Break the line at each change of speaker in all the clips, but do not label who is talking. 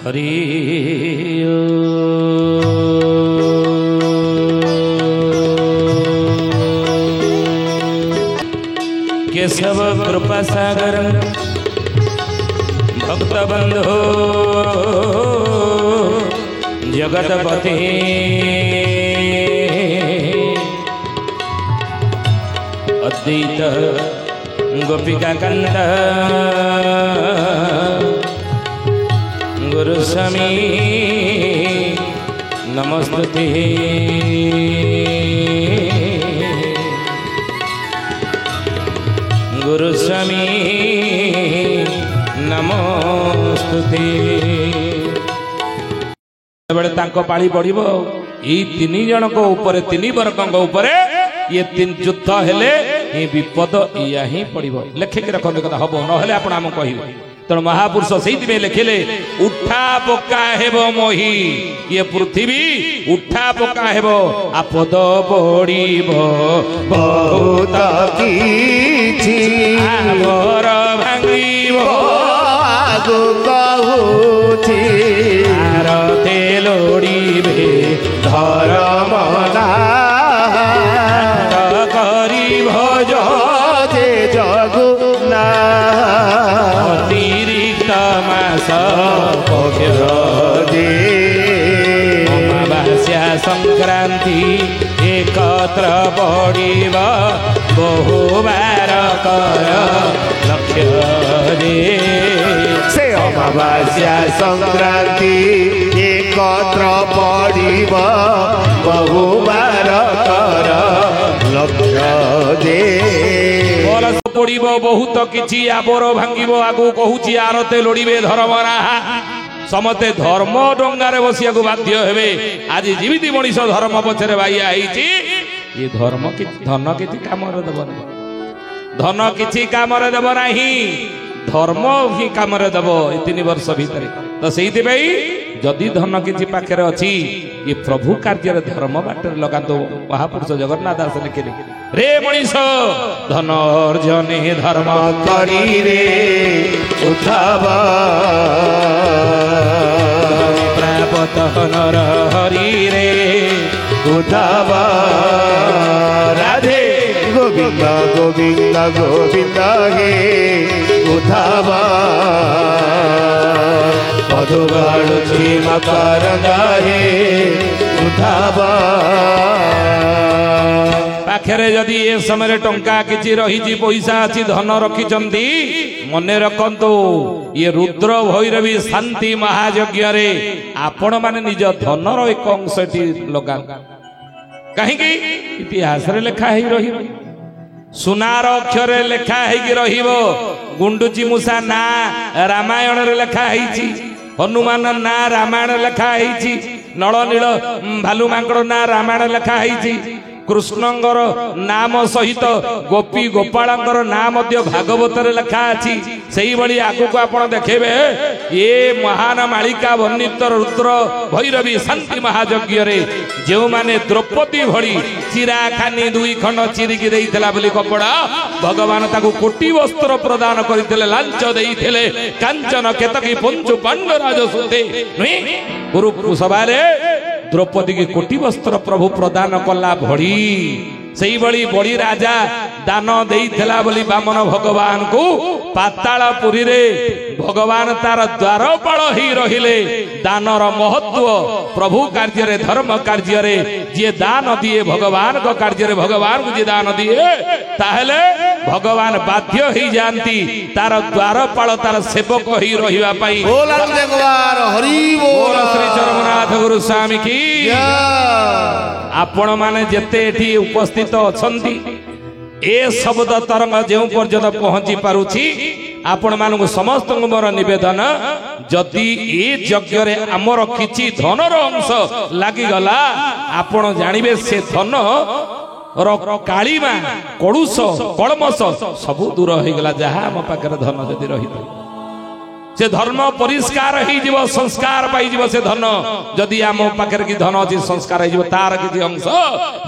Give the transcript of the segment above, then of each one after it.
हरि केशव कृपा सागर भक्तबंधो जगतपति अद्वैत गोपिका कंद गुरुस्वामी नमस्ते गुरुस्वामी नमस्ते बेले तांको पाली पड़िबो ई तीन जन को ऊपर तीन वर्ग ऊपर ये तीन युद्ध हेले ये विपद या ही पड़िबो लेखिक रखते कथा हम ना आपण आम कह तेणु महापुरुष से लिखिले उठा पक्का हेबो मोही ये पृथ्वी उठा पक्का हेबो आपद पड़िबो
बहुत किछि
आवर भांगिबो
आगु कहूछि
आरते लोड़ीबे
धर्म
करी भज
जे जगुना
अतिरिक्त मास
जे
अमावास्या संक्रांति एकत्र पड़िब बहुबार कर लक्ष्य रे
से अमावास्या संक्रांति एकत्र पड़िब बहुबार कर लक्ष्य दे
बरस पड़िब बहुत किछि आबर भांगिब आगु कहूछि आरते लोड़ीबे धर्मरा समते धर्म डंगारे बसिया बाध्य हेबे आज जीवित मनीष धर्म पछरे बाइया आईची ये धर्म कि धन किछि काम देब धन किछि काम देब नाही धर्म ही काम देब ए 3 वर्ष भीतर तो सेइति भाई जदि धन किछि पाखरे अछि ये प्रभु कार्य धर्म बाटर लगातो महापुरुष जगन्नाथ दास लिखिले रे मनीष धन अर्जने धर्म
करी रे उठावा
प्रापत नर हरि रे
उठावा राधे गोविंद गोविंद गोविंद हे उठावा मधुबाड़ुची मकरंद हे उठावा
पाखरे जदि ए समय टंका किछि रही पैसा अच्छी धन रखिचंती मने रखंतु ये रुद्र भैरवी शांति महायज्ञ रे आपण माने निज धनर एक अंश लगा कहीं इतिहास रे लिखा है रही सुनार अक्षर लिखा है रही गुंडुची मूषा ना रामायण रे लिखा है हनुमान ना रामायण लिखा है नल नील भालू मांकड़ ना रामायण लिखा है कृष्णंगर नाम सहित गोपी गोपालंकर नाम भागवत लिखा अच्छी से आगु को आप देखेबे ये महान मालिका वर्णित रुद्र भैरवी शांति महायज्ञ रे जो माने द्रौपदी भली चिरा खानी 2 खंड चिरिकी देइथिला बोली कपड़ा भगवान ताकू कोटी वस्त्र प्रदान करथिले लांच देइथिले कांचन केतकी पंचु पांडराज सुते गुरु सभा रे द्रौपदी की कोटी वस्त्र प्रभु प्रदान कला भड़ी से बड़ी राजा दान देइथिला बोली बामन भगवान को पातालपुरी रे भगवान तार द्वारपाल ही रहिले दानर महत्व प्रभु कार्य रे धर्म कार्य रे जे दान दिए भगवान को कार्य रे भगवान को जे दान दिए ताहले भगवान बाध्य ही जानती तार द्वारपाल तार सेवक ही रहिबा पई
बोल जगवार हरि बोल
श्री चरमनाथ गुरु स्वामी की आपण माने जेते एठी उपस्थित अछंती ए शब्द तरंग जो पर्यंत पहुंची पारुछि आपण मानक समस्त मोर निवेदन जदि ए यज्ञ रे हमर किछि धनर अंश लागि गला आपण जानिबे से धन कालीमा कड़ुस कलमस सब दूर हो गला जहा हम पाखरे धन जदि रही से धर्म परिष्कार हो संस्कार पाई से धन जदि आम पाखे कि धन अच्छी संस्कार हो तार किसी अंश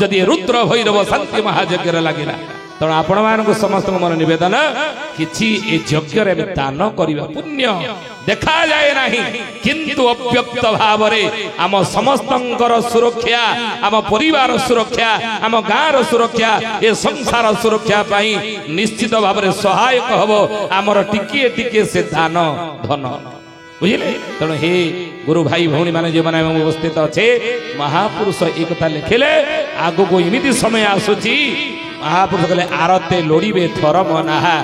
जदि रुद्र भैरव शांति महायज्ञ लगिला तेणु आपण मानक समस्त मन निवेदन किछि ए यज्ञ दान करवा पुण्य देखा जाए नहीं किंतु अव्यक्त भाव रे आम समस्तंकर सुरक्षा आम परिवार सुरक्षा आम गाँव सुरक्षा ए संसार सुरक्षा पाई निश्चित भाव रे सहायक हब आमर टिके टिके से दान धन बुझिले तेणु हे गुरु भाई भौणी माने जो माने उपस्थित अच्छे महापुरुष एक कथा लिखिले आगो को इमिति समय आसुची महापुरुष कहले आरते लोड़ीबे थर मनाहा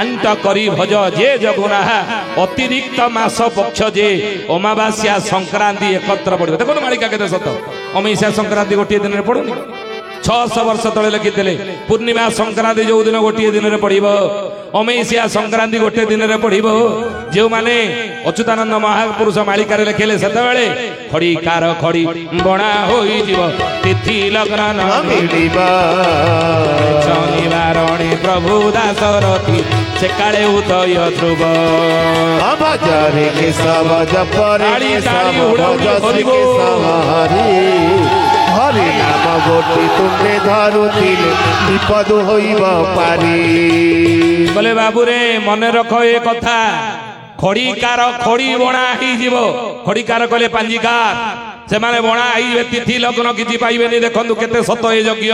अंत करी भज जे जगुनाहा अतिरिक्त मास पक्ष जे अमावास्या संक्रांति एकत्र पड़े देखो मालिका के सत अमावास्या संक्रांति गोटे दिन में पड़ुनी 600 वर्ष तले लिखिले पूर्णिमा संक्रांति जो दिन गोटे दिन में पड़ो अमावास्या संक्रांति गोटे दिन में पड़ो जो माने अच्युतानंद महापुरुष मालिका लिखिले से खड़ी कार खड़ी बणा हो तिथि लग्न शनिवारणी प्रभु दासरथी से काले उदय ध्रुव
भजरे के सब जपरे हरि नाम गोटी तुमने धरुथिले विपद होइब पारी
बोले बाबू रे मन रख ए कथा खड़ी कार खड़ी बणा ही जीव खड़ी कार कहले पांजीकार से माने बणा ही तिथि लग्न किछि पाइबेनी देखंतु केते सत ए यज्ञ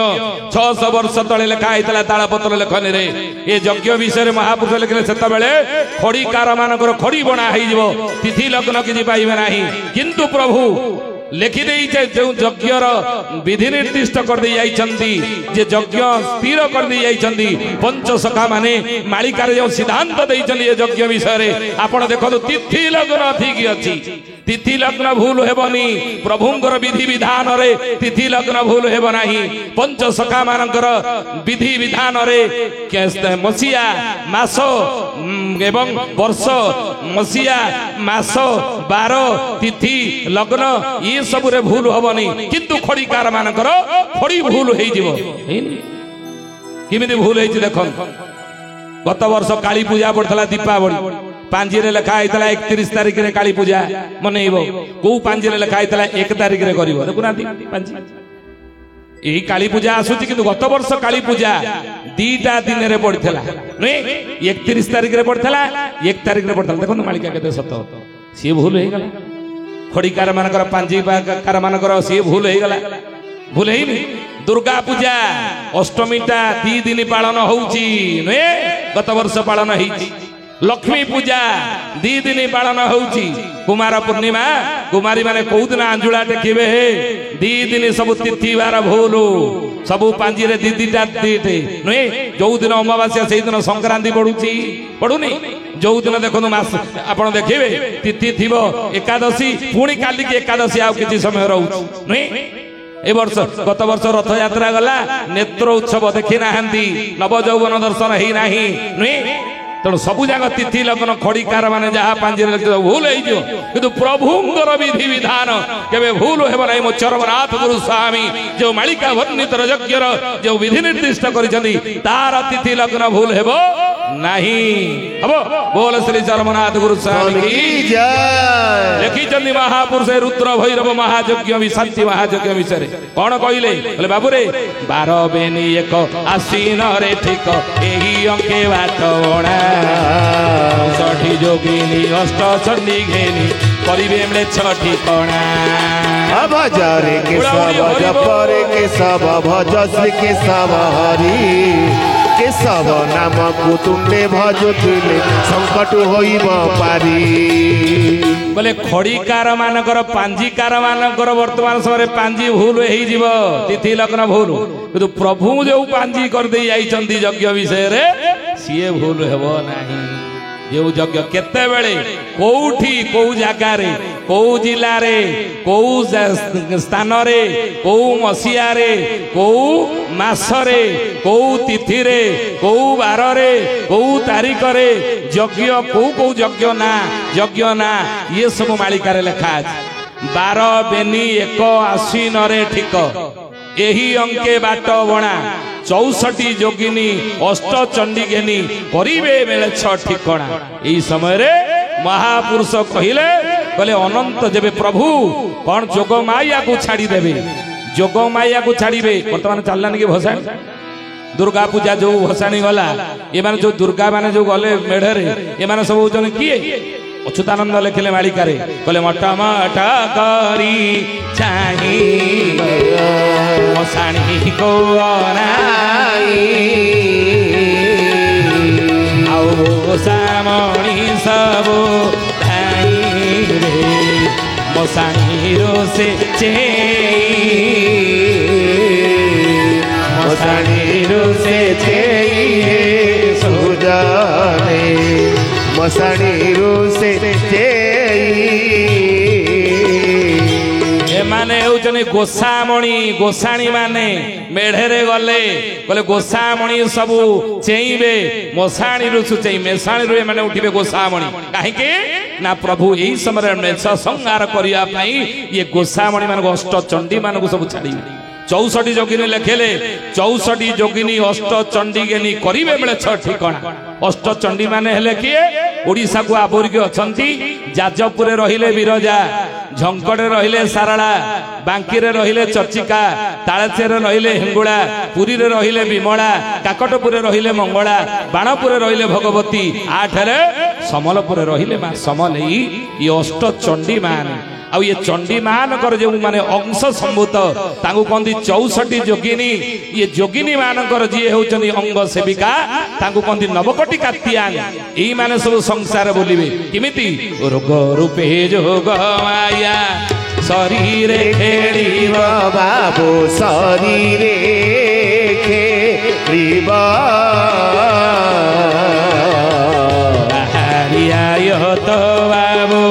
600 वर्ष तले लेखा आइतला ताळपत्र लेखनी रे ए यज्ञ विषय रे महापुरुष लिखले सेता बेले खड़ी कार मानकर खड़ी बणा ही जीव तिथि लग्न किछि पाइबे नाही किंतु प्रभु लिखि देई जो यज्ञर विधि निर्दिष्ट कर दे जाइछंती जे यज्ञ स्थिर कर दे जाइछंती पंच सखा माने मालिकार जो सिद्धांत देइछंती ए यज्ञ विषय रे आपण देखो तिथि लग्न ठीक अछि तिथि लग्न भूल हेबनी प्रभुंकर विधि विधान रे तिथि लग्न भूल हेब नाही पंच सखा मानकर विधि विधान रे मसिया मास एवं वर्ष मसिया मास बार तिथि लग्न ये सब रे भूल हबनी किंतु खड़ीकार मानकर खड़ी भूल हेइ जिवो किमिति भूल हेइ देखन गत वर्ष काली पूजा पड़थला दीपावली पांजी रे लिखा आइतला 31 तारिख रे काली पूजा मनेइबो को पांजी रे लिखा आइतला 1 तारिख रे करिवो देखुना पांजी एही काली पूजा आसुची किंतु गत वर्ष काली पूजा दीटा दिन रे पड़थला नै 31 तारिख रे पड़थला 1 तारिख रे पड़थला देखो मालिका केते सत सी भूल हे गला खड़ीकार मानकर पांजी कार मानकर सी भूल हे गला भूल हेइनी दुर्गा पूजा अष्टमीटा 2 दिन पालन होउची नै गत वर्ष पालन हेइची लक्ष्मी पूजा 2 दिन पालन होउची कुमार पूर्णिमा कुमारी माने कौ दिन आंजुला टेकिबे 2 दिन सब तिथि बार भूल सब पांजी रे दीदीटा दीटे नै जो दिन अमावास्या से दिन संक्रांति पड़ुची पड़ुनी जो दिन देखो मास आपण देखिबे तिथि थिबो एकादशी पुणी काली के एकादशी आ किछि समय रहउची नै ए वर्ष गत वर्ष रथ यात्रा गला नेत्र उत्सव देखि नाहंती नव यौवन दर्शन हेइ नाही नै तेणु सबू जाक तिथि लग्न खड़ीकार माने जहाँ पांजी भूल हो प्रभुंर विधि विधान केवे भूल हेब ना मो चरमनाथ गुरु स्वामी जो मालिका वर्णित यज्ञर जो विधि निर्दिष्ट करिसेंती तार तिथि लग्न भूल हेब नहीं हबो बोल श्री चरमनाथ गुरु स्वामी की जय लिखिचंदी महापुरुष रुद्र भैरव महायज्ञ विशांति महायज्ञ विषय कौन कहले बोले बाबू रे 12 बेनी 1 आसीन रे ठीक एही अंके बाटवणा 60 जोगिनी 8 चंडी घेनी करिबे मेले 6 ठिकाना
भजरे के सब जपरे के सब भज श्री के सब हरि के सब नाम को तुमने भजुथिले संकट होइब पारी
बोले खड़ीकार मानकर पांजीकार मानकर वर्तमान समय पांजी भूल हेइ जीव तिथि लग्न भूल किंतु प्रभु जो पांजी कर दे जाइछंती यज्ञ विषय रे सिए भूल हेबो नाही जो यज्ञ केते बेले कोठी को जगह रे को जिला रे को स्थान रे को मसिया रे को मास रे को तिथि रे को बार रे को तारीख रे यज्ञ को यज्ञ ना ये सब मालिका रे लिखा अछि 12 बेनी 1 आसीन रे ठीक एही अंके बाट बणा 64 जोगिनी 8 चंडी घेनी करिबे मेले 6 ठिकाना एही समय रे महापुरुष कहिले कहले अनंत जेबे प्रभु कौन जोग माया को छाड़ी देबे जोग माया को छाड़ीबे वर्तमान चललानी के भसाणी दुर्गा पूजा जो भसाणी गला ए माने जो दुर्गा माने जो गले मेढरे ए माने सब होजन किए ଅଚ୍ୟୁତାନନ୍ଦ ଲେଖିଲେ ମାଳିକାରେ କହିଲେ ମଟ ମଟ କରି ଚାହିଁ ମଶାଣୀ କୋନାଇ ଆଉ ସାମଣି ସବୁ ଧାଇ ରେ ମଶାଣୀରୁ ସେ
ମଶାଣୀରୁ ସେ ସୁଜାନେ ମଶାଣୀରୁ ସେ
ଏମାନେ ହେଉଛନ୍ତି ଗୋସାମଣି ଗୋସାଣୀ ମାନେ ମେଢରେ ଗଲେ କହିଲେ ଗୋସାମଣି ସବୁ ଚେଇଁବେ ମଶାଣୀରୁ ଚେଇଁ ମେଷାଣୀରୁ ଏମାନେ ଉଠିବେ ଗୋସାମଣି କାହିଁକି ନା ପ୍ରଭୁ ଏଇ ସମୟରେ ମେଷ ସଂହାର କରିବା ପାଇଁ ଇଏ ଗୋସାମଣି ମାନଙ୍କୁ ଅଷ୍ଟଚଣ୍ଡୀ ମାନଙ୍କୁ ସବୁ ଛାଡ଼ିବେ 64 ଯୋଗିନୀ ଲେଖିଲେ 64 ଯୋଗିନୀ ଅଷ୍ଟଚଣ୍ଡୀ ଗେନି କରିବେ ବେଳେ 6 ଠିକଣା ଅଷ୍ଟଚଣ୍ଡୀ ମାନେ ହେଲେ କିଏ ଓଡ଼ିଶାକୁ ଆବୋରିକି ଅଛନ୍ତି ଯାଜପୁରରେ ରହିଲେ ବିରଜା ଝଙ୍କଡ଼ରେ ରହିଲେ ସାରଳା ବାଙ୍କିରେ ରହିଲେ ଚର୍ଚିକା ତାଳଚେରରେ ରହିଲେ ହିଙ୍ଗୁଳା ପୁରୀରେ ରହିଲେ ବିମଳା କାକଟପୁରରେ ରହିଲେ ମଙ୍ଗଳା ବାଣପୁରରେ ରହିଲେ ଭଗବତୀ ଆଠରେ ସମଲପୁରରେ ରହିଲେ ମା ସମଲେଇ ଇ ଅଷ୍ଟଚଣ୍ଡୀ ମାନେ ଆଉ ଏ ଚଣ୍ଡୀ ମାନଙ୍କର ଯେଉଁ ମାନେ ଅଂଶ ସମ୍ଭୂତ ତାଙ୍କୁ କହନ୍ତି 64 ଯୋଗିନୀ ଇଏ ଯୋଗିନୀ ମାନଙ୍କର ଯିଏ ହେଉଛନ୍ତି ଅଙ୍ଗ ସେବିକା ତାଙ୍କୁ କହନ୍ତି ନବକୋଟି କାର୍ତ୍ତିଆଙ୍ଗ ଏଇ ମାନେ ସବୁ ସଂସାର ବୁଲିବେ କେମିତି ରୋଗ ରୂପେ ଯୋଗ ମାୟା ଶରୀରେ ଖେଳିବ
ବାବୁ ଶରୀରେ ଖେଳିବ
ତ ବାବୁ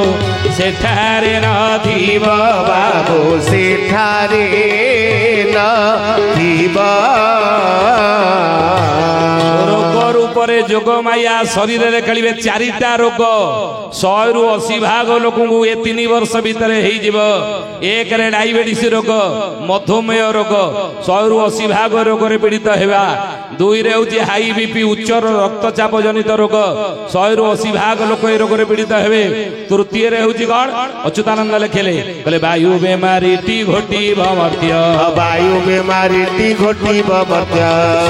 ସେଠାରେ ନଥିବ
ବାବୁ ସେଠାରେ ନଥିବ
ରୋଗ ରୂପରେ ଯୋଗ ମାୟା ଶରୀରରେ ଖେଳିବେ 4ଟା ରୋଗ 100ରୁ 80 ଭାଗ ଲୋକଙ୍କୁ ଏ 3 ବର୍ଷ ଭିତରେ ହେଇଯିବ 1ରେ ଡାଇବେଟିସ୍ ରୋଗ ମଧୁମେହ ରୋଗ 100ରୁ 80 ଭାଗ ରୋଗରେ ପୀଡ଼ିତ ହେବା 2ରେ ହେଉଛି ହାଇ ବିପି ଉଚ୍ଚ ରକ୍ତଚାପ ଜନିତ ରୋଗ 100ରୁ 80 ଭାଗ ଲୋକ ଏ ରୋଗରେ ପୀଡ଼ିତ ହେବେ 3ରେ ହେଉଛି କ'ଣ ଅଚ୍ୟୁତାନନ୍ଦ ଲେଖିଲେ କହିଲେ ବାୟୁ ବେମାରୀଟି ଘଟିବ ମଧ୍ୟ
ବାୟୁ ବେମାରୀଟି ଘଟିବ ମଧ୍ୟ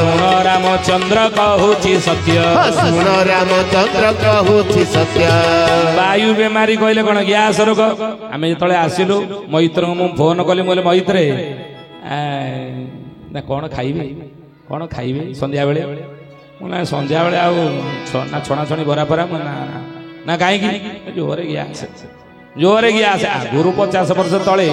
ଶୁଣ ରାମଚନ୍ଦ୍ର କହୁଛି ସତ୍ୟ
ଶୁଣ ରାମଚନ୍ଦ୍ର କହୁଛି ସତ୍ୟ
ବାୟୁ ବେମାରୀ କହିଲେ କ'ଣ ଗ୍ୟାସ ରୋଗ ଆମେ ଯେତେବେଳେ ଆସିଲୁ ମୈତ୍ରଙ୍କୁ ମୁଁ ଫୋନ କଲି ମୁଁ କହିଲି ମୈତ୍ରେ ନା କ'ଣ ଖାଇବେ ସନ୍ଧ୍ୟାବେଳେ ମୁଁ ନା ସନ୍ଧ୍ୟାବେଳେ ଆଉ ଛଣାଛଣି ବରା ଫରା ନା କାହିଁକି ଜୋରେ ଗ୍ୟାସ ଆଗରୁ 50 ବର୍ଷ ତଳେ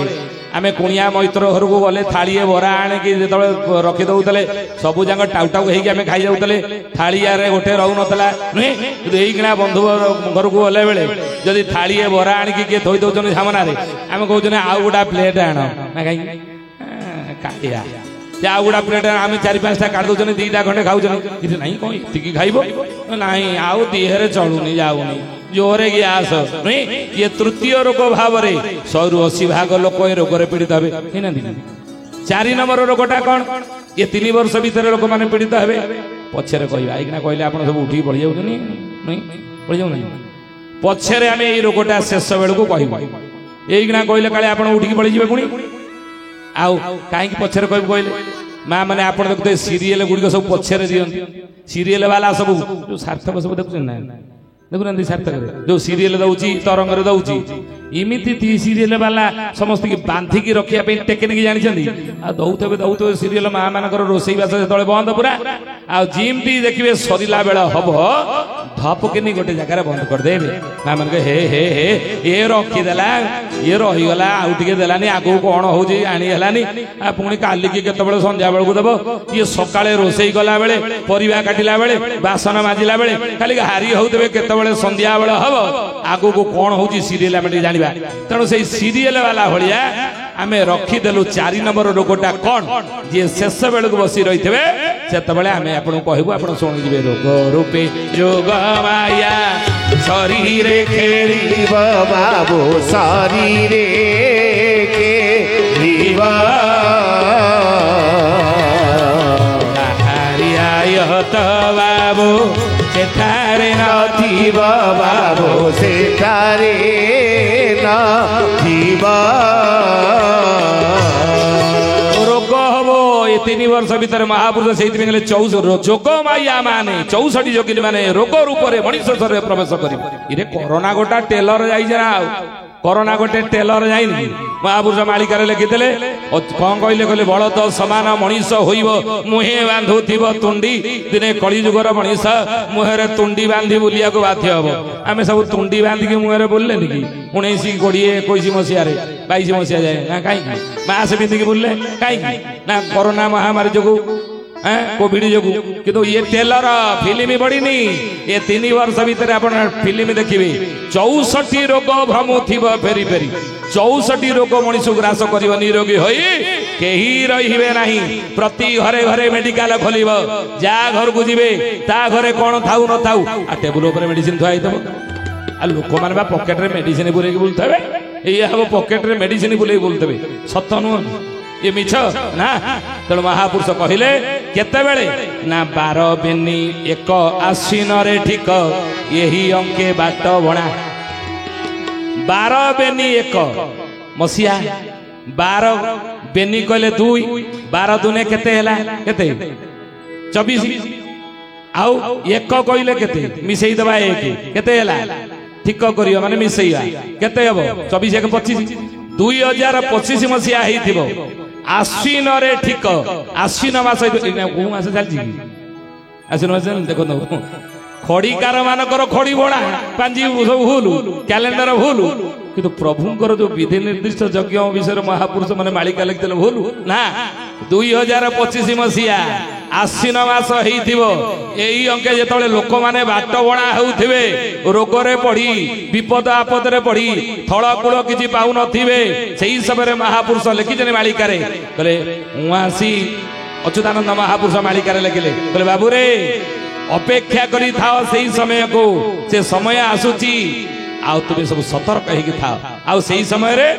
ଆମେ କୁଣିଆ ମୈତ୍ର ଘରକୁ ଗଲେ ଥାଳିଏ ବରା ଆଣିକି ଯେତେବେଳେ ରଖି ଦଉଥିଲେ ସବୁ ଯାକ ଟାଉ ହେଇକି ଆମେ ଖାଇ ଯାଉଥିଲେ ଥାଳିଆରେ ଗୋଟେ ରହୁନଥିଲା ନୁହେଁ କିନ୍ତୁ ଏଇକିଣା ବନ୍ଧୁ ଘରକୁ ଗଲେ ବେଳେ ଯଦି ଥାଳିଏ ବରା ଆଣିକି କିଏ ଥୋଇ ଦଉଛନ୍ତି ସାମନାରେ ଆମେ କହୁଛନ୍ତି ଆଉ ଗୋଟା ପ୍ଲେଟ୍ ଆଣ ନା କାହିଁକି କାଟିଆ ଆଉ ଗୋଟା ପ୍ଲେଟ୍ ଆମେ 4-5ଟା କାଟି ଦଉଛନ୍ତି 2ଟା ଖଣ୍ଡେ ଖାଉଛନ୍ତି କିଛି ନାହିଁ କ'ଣ ଏତିକି ଖାଇବ ନାହିଁ ଆଉ ଦେହରେ ଚଳୁନି ଯାଉନି ଜୋରେ ଗ୍ୟାସ ନୁହେଁ ଇଏ ତୃତୀୟ ରୋଗ ଭାବରେ 100ରୁ 80 ଭାଗ ଲୋକ ଏ ରୋଗରେ ପୀଡ଼ିତ ହେବେ ହେଇନାହାନ୍ତି 4 ନମ୍ବର ରୋଗଟା କ'ଣ ଏ 3 ବର୍ଷ ଭିତରେ ଲୋକମାନେ ପୀଡ଼ିତ ହେବେ ପଛରେ କହିବା ଏଇକିନା କହିଲେ ଆପଣ ସବୁ ଉଠିକି ପଡ଼ି ଯାଉଛନ୍ତି ନୁହେଁ ପଡ଼ି ଯାଉନାହିଁ ପଛରେ ଆମେ ଏଇ ରୋଗଟା ଶେଷ ବେଳକୁ କହିବୁ ଏଇକିନା କହିଲେ କାଳେ ଆପଣ ଉଠିକି ପଡ଼ିଯିବେ ପୁଣି ଆଉ କାହିଁକି ପଛରେ କହିବୁ କହିଲେ ମା ମାନେ ଆପଣ ଦେଖୁଥିବେ ସିରିଏଲ ଗୁଡ଼ିକ ସବୁ ପଛରେ ଦିଅନ୍ତି ସିରିଏଲ ବାଲା ସବୁ ଯୋଉ ସାର୍ଥକ ସବୁ ଦେଖୁଛନ୍ତି ନା ଦେଖୁନାହାନ୍ତି ସାର୍ଥକରେ ଯୋଉ ସିରିଏଲ ଦଉଛି ତରଙ୍ଗରେ ଦଉଛି ଏମିତି ସିରିଏଲ ବାଲା ସମସ୍ତଙ୍କୁ ବାନ୍ଧିକି ରଖିବା ପାଇଁ ଟେକ୍ନିକ୍ ଜାଣିଛନ୍ତି ଆଉ ଦଉଥିବେ ସିରିଏଲ ମା ମାନଙ୍କର ରୋଷେଇବାସ ଯେତେବେଳେ ବନ୍ଦ ପୁରା ଆଉ ଯେମିତି ଦେଖିବେ ସରିଲା ବେଳ ହବ ଧପକିନି ଗୋଟେ ଜାଗାରେ ବନ୍ଦ କରିଦେବେ ମା ମାନଙ୍କ ହେ ଏ ରଖିଦେଲା ଇଏ ରହିଗଲା ଆଉ ଟିକେ ଦେଲାନି ଆଗକୁ କ'ଣ ହଉଛି ଆଣି ହେଲାନି ଆଉ ପୁଣି କାଲିକି କେତେବେଳେ ସନ୍ଧ୍ୟା ବେଳକୁ ଦେବ ଇଏ ସକାଳେ ରୋଷେଇ କଲା ବେଳେ ପରିବା କାଟିଲା ବେଳେ ବାସନ ମାଜିଲା ବେଳେ ଖାଲି ହାରି ହଉଥିବେ କେତେବେଳେ ସନ୍ଧ୍ୟା ବେଳ ହବ ଆଗକୁ କ'ଣ ହଉଛି ସିରିଏଲ ଆମେ ଟିକେ ଜାଣିବା ତେଣୁ ସେଇ ସିରିଏଲ ବାଲା ଭଳିଆ ଆମେ ରଖିଦେଲୁ 4 ନମ୍ବର ରୋଗଟା କ'ଣ ଯିଏ ଶେଷ ବେଳକୁ ବସି ରହିଥିବେ ସେତେବେଳେ ଆମେ ଆପଣଙ୍କୁ କହିବୁ ଆପଣ ଶୁଣିଯିବେ ରୋଗ ରୂପେ ଯୋଗ ମାୟା ଶରୀରେ ଖେଳିବ
ବାବୁ ଶରୀରେ ଖେଳିବ
ତ ବାବୁ ସେଠାରେ
ନଥିବ ବାବୁ ସେଠାରେ ନଥିବ
ରୋଗ ହବ ଏ 3 वर्ष भितर महापुरुष से जोग माया माने 64 जोगिनी माने रोग रूप में मनुष्य शरीर प्रवेश कर कोरोना गोटा टेलर जाई कोरोना गोटे टेलर जाइनि महापुरुष मालिकार लिखिले कौन कहले कहले बलद समान मनीष होइब मुहे बांधुथिब तुंडी दिने कलिजुगर मनीष मुहेरे तुंडी बांधि बुलिया को बाध्य हबो आमे सब तुंडी बांधिकी मुहेरे बोलले कि 19 20 21 मसिया 22 मसिया जाए ना कहीं मास बिंधिकी बोलले कहीं ना कोरोना महामारी जोगु कोविड जोगु किंतु ये टेलर फिल्म बढ़ीनी ये 3 वर्ष भीतर आप फिल्म देखिए 64 रोग भ्रमु थी फेरी फेरी 64 रोग मनीष ग्रास कर निरोगी हो कहीं रे ना प्रति घरे घरे मेडिकल खोल जा घर को जी ता घरे कौन थाऊ न थाऊ आ टेबुल पर मेडिसिन थुआई आ लोक मैंने पकेट रे मेडिसिन बुले बुलते ये हम पकेट रे मेडिसिन बुले बुलते सत नुह ये मिछ ना तेणु महापुरुष कहले केते बेले ना 12 बेनी 1 आश्विन रे ठीक यही अंके बाट बणा 12 बेनी 1 मसिया 12 बेनी कहले 2 12 दुने केते हैला केते 24 आउ 1 कहले केते मिसई दबा 1 केते हैला ठीक करियो माने मिसईया केते हबो 24 1 25 2025 मसिया हेथिबो आश्विन रे ठीक आश्विन मास मास चलछि आश्विन मास देखो खड़ीकार मानकर खड़ी बड़ा पांजी सब भूल कैलेंडर भूल किंतु प्रभुंकर जो विधि निर्दिष्ट यज्ञ विषय महापुरुष माने मालिका लिखिले भूल ना 2025 मसिया आश्विन मास हेइथिबो एई अंके जेतबेले लोक माने बाट बणा हेउथिबे रोगरे पड़ी विपद आपद रे पड़ी थळ कूल किछि पाउ नथिबे सेही समय महापुरुष लिखिजने मालिका रे कहले उआसी अच्युतानंद महापुरुष मालिका रे लिखिले कहले बाबू रे अपेक्षा करी थाओ सेही समय को से समय आसुची आउ तुमे सब सतर्क हेकि थाओ आउ सेही समय रे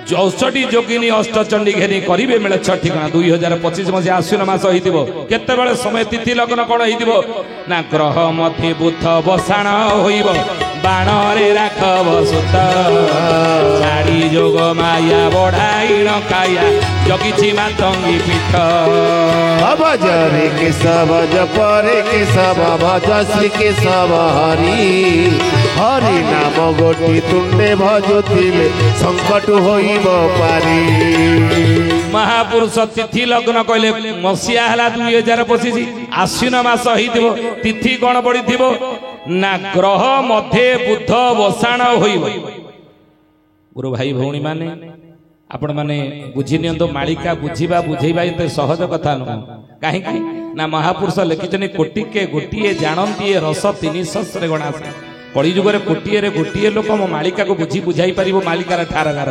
64 जोगिनी अष्टचंडी घेरी करिवे मेले ठिकाना 2025 मसे आश्विन मास होइतिबो केते बेले समय तिथि लग्न कोन होइतिबो ना ग्रह मध्ये बुध बसाण होइबो बाण रे राखब सुत छाड़ी जोग माया बढ़ाई न काया जगिछि मातंगी पीठ
भजरे के सब जपरे के सब भज श्री के सब हरि हरि नाम गोटी तुंडे भजुथिले संकट होइब पारी
महापुरुष तिथि लग्न कहले मसिया हला 2025 आश्विन मास होइतिबो तिथि कोन पड़िथिबो ना ग्रह मध्ये बुध बसाण होइबो गुरु भाई भौणी माने आपण माने बुझी नियंतो मालिका बुझीबा बुझेइबा एते सहज कथा न काहे कि ना महापुरुष लिखिचनी कोटि के गोटिए जानंती रस 300 रे गणा कली जुगरे कोटिए रे गोटिए लोक मो मालिका को बुझी बुझाई परिबो मालिका रे ठार गार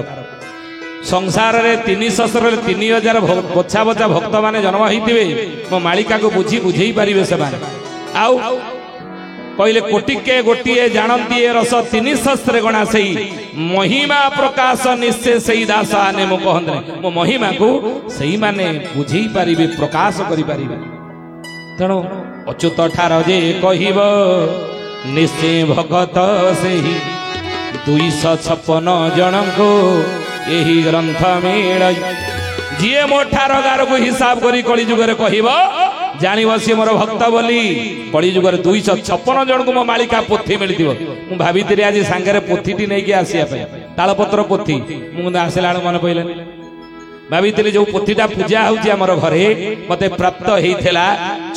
संसार रे 300 रे 3000 बच्चा बच्चा भक्त माने जन्म होइतिबे मो मालिका को बुझी बुझेई परिबे से माने आउ कहले कोटि के गोटिए जानती रस 300 गणा से महिमा प्रकाश निश्चय से दास आने मो कहंदे मो महिमा को सही माने बुझी पारिबे प्रकाश करि पारिबे तेणु अच्युत ठार जे कहिब निश्चय भगत सेही 256 जन को यही ग्रंथ मेल जीए मो ठार गार को हिसाब करी कली जुगरे कहिब जानी सी मोर भक्त बोली कली जुगर 256 जन को मो मालिका पोथी मिली मु भाभी आज सांगे पोथी नहीं आसिया तालपत्र पोथी मुझे आसला मन पड़े भाभी जो पोथीटा पूजा होमर घरे मते प्राप्त होता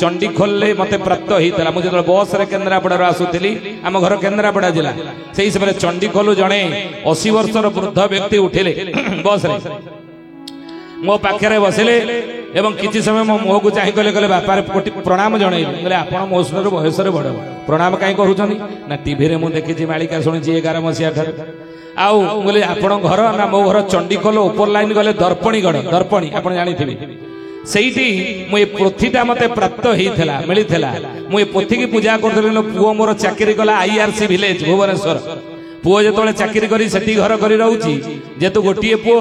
चंडीखोल मते प्राप्त होता मुझे जो बस रे केन्द्रापड़ा आसुली आम घर केन्द्रापड़ा जिला से समय चंडीखोल जड़े 80 वर्षर वृद्ध व्यक्ति उठिले बस रे मो पाखे बसिले एवं किसी समय मो मुह को चाह कले बापार प्रणाम जन आप मो सुन बयस बड़ प्रणाम कहीं करूँ ना टीवी रे देखी मालिका शुणी 11 मसीहा ठार आउ बोले आपण घर ना मो घर चंडीखोल ऊपर लाइन गले दर्पणीगढ़ दर्पणी आप जानी सेठी मु पोथीटा मत प्राप्त होता मिलता मुझे पोथी की पूजा करी पुओ मोर चाकरी गला IRC विलेज भुवनेश्वर पुओ जो चाकरी करी सेठी घर कर रोची जेतु गोटे पुओ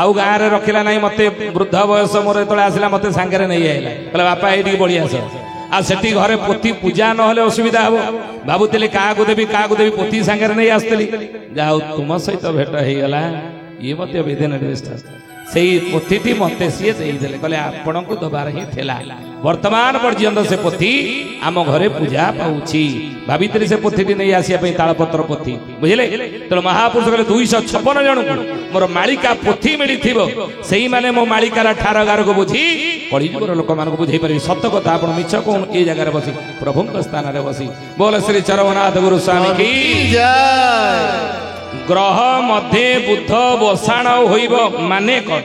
आउ गाँव में रखला ना मत वृद्ध बयस मोर जो आसला मत सांगे नहीं आईला कहला बापा ये बढ़ी आस आ सेठी घरे पोथी पूजा न होले असुविधा हम भावुली क्या देवी पोथी सांगे नहीं आसती जाओ तुम सहित भेट हो गला ये मत विधि निर्दिष्ट से पोथी मते सी देदेले कहले आपण को दबार ही थिला वर्तमान पर्यंत से पोथी आम घरे पूजा पाउछि भावित्री से पोथी नहीं आसिया तालपत्र पोथी बुझिले तो महापुरुष कहले 256 जन को मोर मालिका पोथी मिली थिबो सेही माने मो मालिकार ठारगार को बुझी कलिजुगर लोक मान को बुझाई पारि सत्य कथा आपण मिछ कोन ए जगह रे बसी प्रभु के स्थान रे बसी बोल श्री चरवनाथ गुरु स्वामी की
जय।
ग्रह मध्य बुद्ध बसाण होइब माने कोन